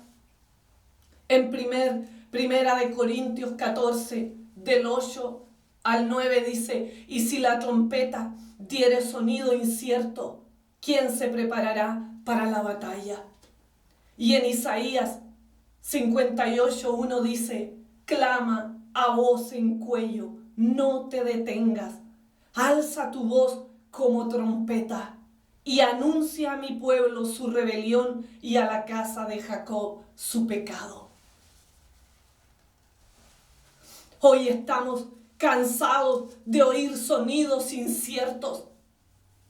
En Primera de Corintios 14, del 8 al 9 dice: y si la trompeta diere sonido incierto, ¿quién se preparará para la batalla? Y en Isaías 58:1 dice: clama a voz en cuello, no te detengas, alza tu voz como trompeta y anuncia a mi pueblo su rebelión y a la casa de Jacob su pecado. Hoy estamos cansados de oír sonidos inciertos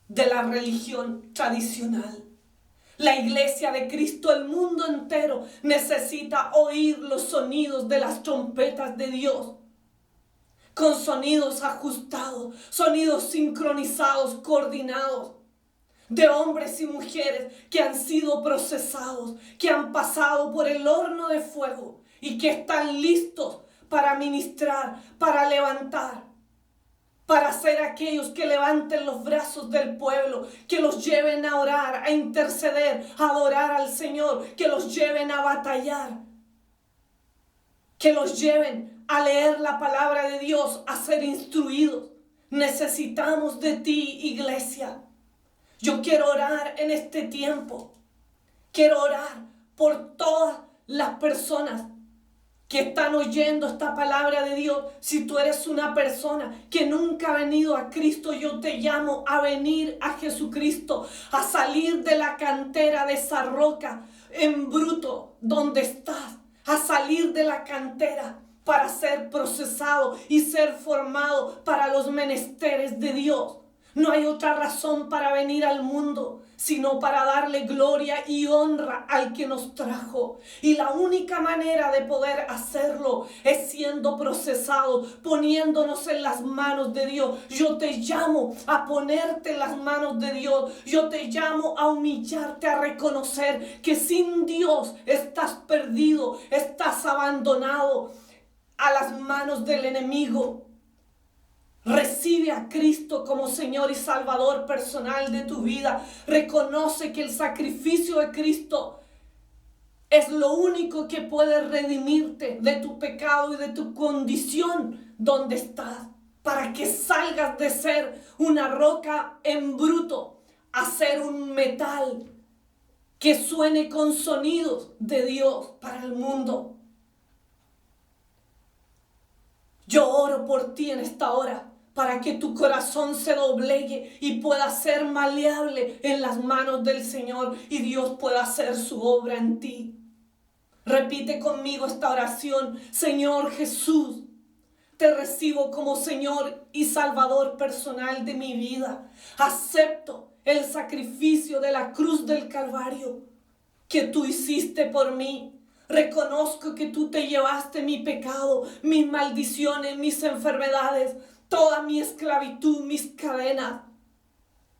de la religión tradicional. La iglesia de Cristo, el mundo entero, necesita oír los sonidos de las trompetas de Dios, con sonidos ajustados, sonidos sincronizados, coordinados, de hombres y mujeres que han sido procesados, que han pasado por el horno de fuego y que están listos para ministrar, para levantar, para ser aquellos que levanten los brazos del pueblo, que los lleven a orar, a interceder, a adorar al Señor, que los lleven a batallar, que los lleven a leer la palabra de Dios, a ser instruidos. Necesitamos de ti, iglesia. Yo quiero orar en este tiempo. Quiero orar por todas las personas que están oyendo esta palabra de Dios. Si tú eres una persona que nunca ha venido a Cristo, yo te llamo a venir a Jesucristo, a salir de la cantera de esa roca en bruto donde estás, a salir de la cantera para ser procesado y ser formado para los menesteres de Dios. No hay otra razón para venir al mundo, sino para darle gloria y honra al que nos trajo. Y la única manera de poder hacerlo es siendo procesados, poniéndonos en las manos de Dios. Yo te llamo a ponerte en las manos de Dios. Yo te llamo a humillarte, a reconocer que sin Dios estás perdido, estás abandonado a las manos del enemigo. Recibe a Cristo como Señor y Salvador personal de tu vida. Reconoce que el sacrificio de Cristo es lo único que puede redimirte de tu pecado y de tu condición donde estás, para que salgas de ser una roca en bruto a ser un metal que suene con sonidos de Dios para el mundo. Yo oro por ti en esta hora, para que tu corazón se doblegue y pueda ser maleable en las manos del Señor y Dios pueda hacer su obra en ti. Repite conmigo esta oración: Señor Jesús, te recibo como Señor y Salvador personal de mi vida. Acepto el sacrificio de la cruz del Calvario que tú hiciste por mí. Reconozco que tú te llevaste mi pecado, mis maldiciones, mis enfermedades, toda mi esclavitud, mis cadenas.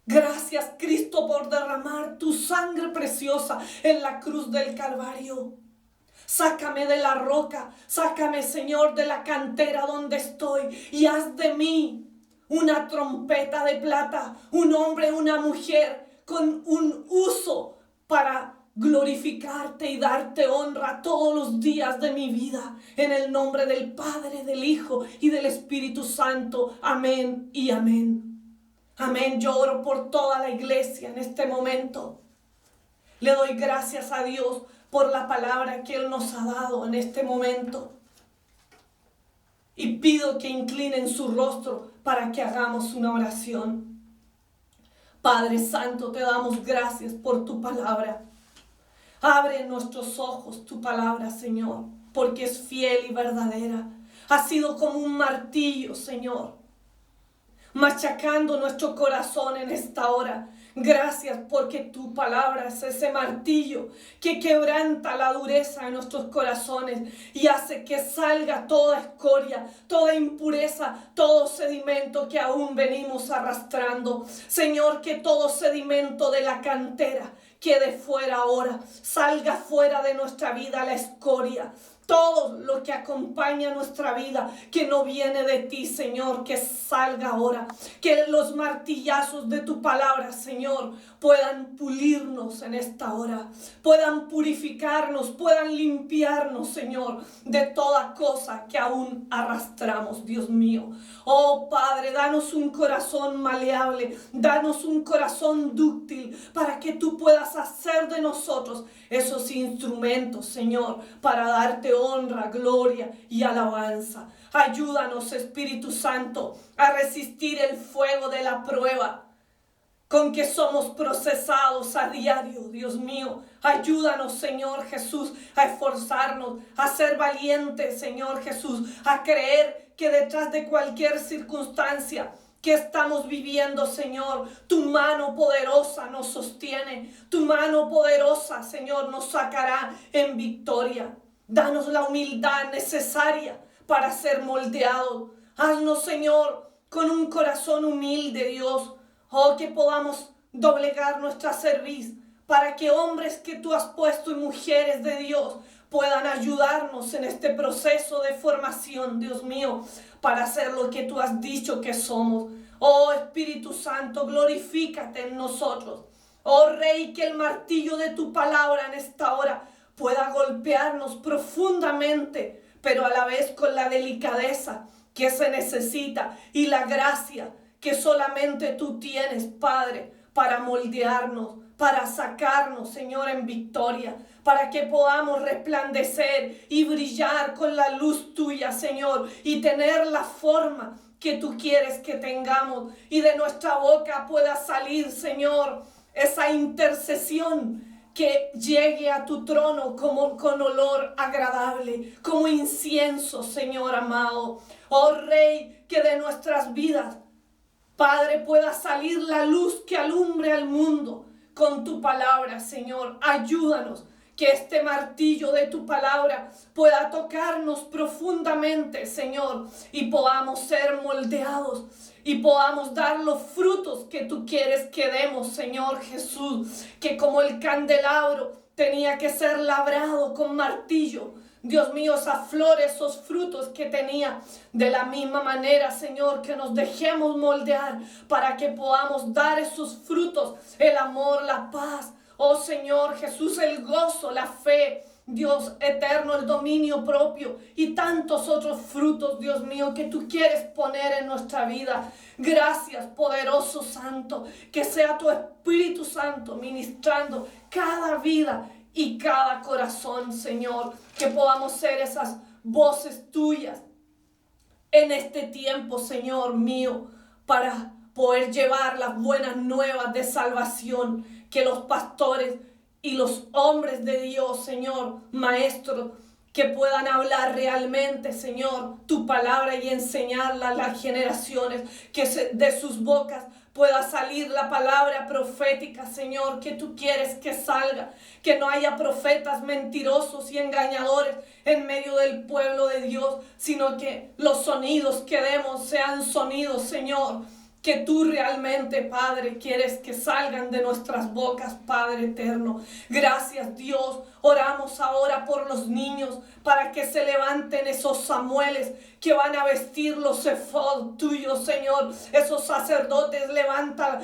Gracias, Cristo, por derramar tu sangre preciosa en la cruz del Calvario. Sácame de la roca, sácame, Señor, de la cantera donde estoy y haz de mí una trompeta de plata, un hombre, una mujer con un uso para glorificarte y darte honra todos los días de mi vida. En el nombre del Padre, del Hijo y del Espíritu Santo. Amén y amén. Amén. Yo oro por toda la iglesia en este momento. Le doy gracias a Dios por la palabra que Él nos ha dado en este momento. Y pido que inclinen su rostro para que hagamos una oración. Padre Santo, te damos gracias por tu palabra. Abre nuestros ojos tu palabra, Señor, porque es fiel y verdadera. Ha sido como un martillo, Señor, machacando nuestro corazón en esta hora. Gracias porque tu palabra es ese martillo que quebranta la dureza de nuestros corazones y hace que salga toda escoria, toda impureza, todo sedimento que aún venimos arrastrando. Señor, que todo sedimento de la cantera quede fuera ahora, salga fuera de nuestra vida la escoria. Todo lo que acompaña nuestra vida, que no viene de ti, Señor, que salga ahora. Que los martillazos de tu palabra, Señor, puedan pulirnos en esta hora. Puedan purificarnos, puedan limpiarnos, Señor, de toda cosa que aún arrastramos, Dios mío. Oh, Padre, danos un corazón maleable, danos un corazón dúctil, para que tú puedas hacer de nosotros esos instrumentos, Señor, para darte honra, gloria y alabanza. Ayúdanos, Espíritu Santo, a resistir el fuego de la prueba con que somos procesados a diario, Dios mío. Ayúdanos, Señor Jesús, a esforzarnos, a ser valientes, Señor Jesús, a creer que detrás de cualquier circunstancia que estamos viviendo, Señor, tu mano poderosa nos sostiene. Tu mano poderosa, Señor, nos sacará en victoria. Danos la humildad necesaria para ser moldeados. Haznos, Señor, con un corazón humilde, Dios. Oh, que podamos doblegar nuestra cerviz para que hombres que tú has puesto y mujeres de Dios puedan ayudarnos en este proceso de formación, Dios mío, para hacer lo que tú has dicho que somos. Oh, Espíritu Santo, glorifícate en nosotros. Oh, Rey, que el martillo de tu palabra en esta hora pueda golpearnos profundamente, pero a la vez con la delicadeza que se necesita y la gracia que solamente tú tienes, Padre, para moldearnos, para sacarnos, Señor, en victoria, para que podamos resplandecer y brillar con la luz tuya, Señor, y tener la forma que tú quieres que tengamos, y de nuestra boca pueda salir, Señor, esa intercesión que llegue a tu trono como con olor agradable, como incienso, Señor amado. Oh Rey, que de nuestras vidas, Padre, pueda salir la luz que alumbre al mundo con tu palabra, Señor. Ayúdanos que este martillo de tu palabra pueda tocarnos profundamente, Señor, y podamos ser moldeados y podamos dar los frutos que tú quieres que demos, Señor Jesús, que como el candelabro tenía que ser labrado con martillo, Dios mío, esas flores, esos frutos que tenía, de la misma manera, Señor, que nos dejemos moldear para que podamos dar esos frutos, el amor, la paz, oh Señor Jesús, el gozo, la fe, Dios eterno, el dominio propio y tantos otros frutos, Dios mío, que tú quieres poner en nuestra vida. Gracias, poderoso Santo, que sea tu Espíritu Santo ministrando cada vida y cada corazón, Señor, que podamos ser esas voces tuyas en este tiempo, Señor mío, para poder llevar las buenas nuevas de salvación, que los pastores y los hombres de Dios, Señor, maestros, que puedan hablar realmente, Señor, tu palabra y enseñarla a las generaciones, que de sus bocas pueda salir la palabra profética, Señor, que tú quieres que salga, que no haya profetas mentirosos y engañadores en medio del pueblo de Dios, sino que los sonidos que demos sean sonidos, Señor, que tú realmente, Padre, quieres que salgan de nuestras bocas, Padre eterno. Gracias, Dios. Oramos ahora por los niños para que se levanten esos Samueles que van a vestir los efod tuyos, Señor. Esos sacerdotes, levanta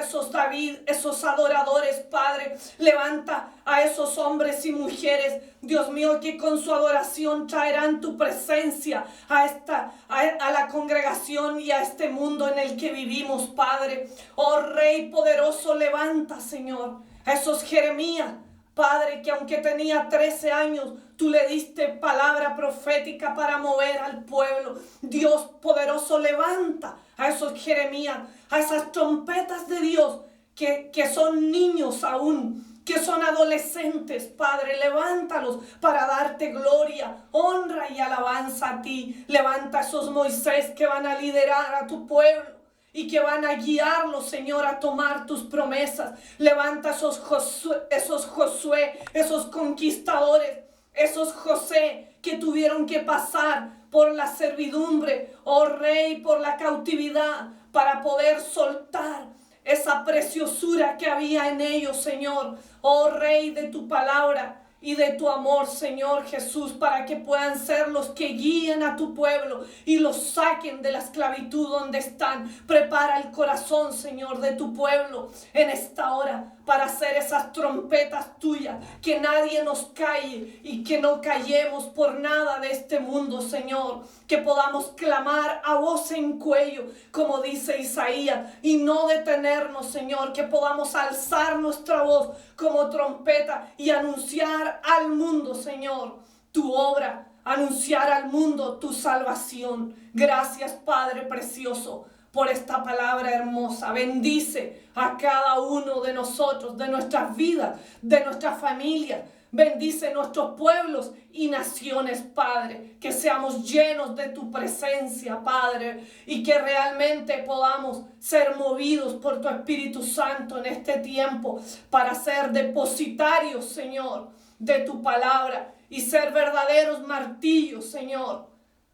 esos David, esos adoradores, Padre. Levanta a esos hombres y mujeres, Dios mío, que con su adoración traerán tu presencia a la congregación y a este mundo en el que vivimos, Padre. Oh Rey poderoso, levanta, Señor, a esos Jeremías, Padre, que aunque tenía 13 años, tú le diste palabra profética para mover al pueblo. Dios poderoso, levanta a esos Jeremías, a esas trompetas de Dios que son niños aún, que son adolescentes, Padre. Levántalos para darte gloria, honra y alabanza a ti. Levanta a esos Moisés que van a liderar a tu pueblo y que van a guiarlos, Señor, a tomar tus promesas. Levanta esos Josué, esos conquistadores, esos José que tuvieron que pasar por la servidumbre, oh Rey, por la cautividad, para poder soltar esa preciosura que había en ellos, Señor. Oh Rey, de tu palabra y de tu amor, Señor Jesús, para que puedan ser los que guíen a tu pueblo y los saquen de la esclavitud donde están. Prepara el corazón, Señor, de tu pueblo en esta hora para hacer esas trompetas tuyas, que nadie nos calle y que no callemos por nada de este mundo, Señor, que podamos clamar a voz en cuello, como dice Isaías, y no detenernos, Señor, que podamos alzar nuestra voz como trompeta y anunciar al mundo, Señor, tu obra, anunciar al mundo tu salvación. Gracias, Padre precioso, por esta palabra hermosa. Bendice a cada uno de nosotros, de nuestras vidas, de nuestras familias. Bendice nuestros pueblos y naciones, Padre. Que seamos llenos de tu presencia, Padre, y que realmente podamos ser movidos por tu Espíritu Santo en este tiempo para ser depositarios, Señor, de tu palabra y ser verdaderos martillos, Señor,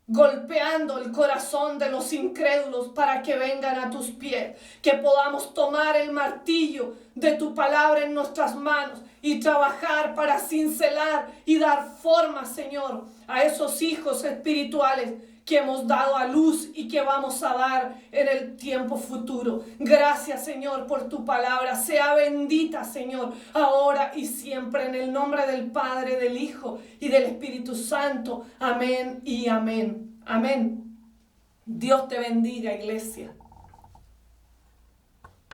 golpeando el corazón de los incrédulos para que vengan a tus pies. Que podamos tomar el martillo de tu palabra en nuestras manos y trabajar para cincelar y dar forma, Señor, a esos hijos espirituales que hemos dado a luz y que vamos a dar en el tiempo futuro. Gracias, Señor, por tu palabra. Sea bendita, Señor, ahora y siempre, en el nombre del Padre, del Hijo y del Espíritu Santo. Amén y amén. Amén. Dios te bendiga, iglesia.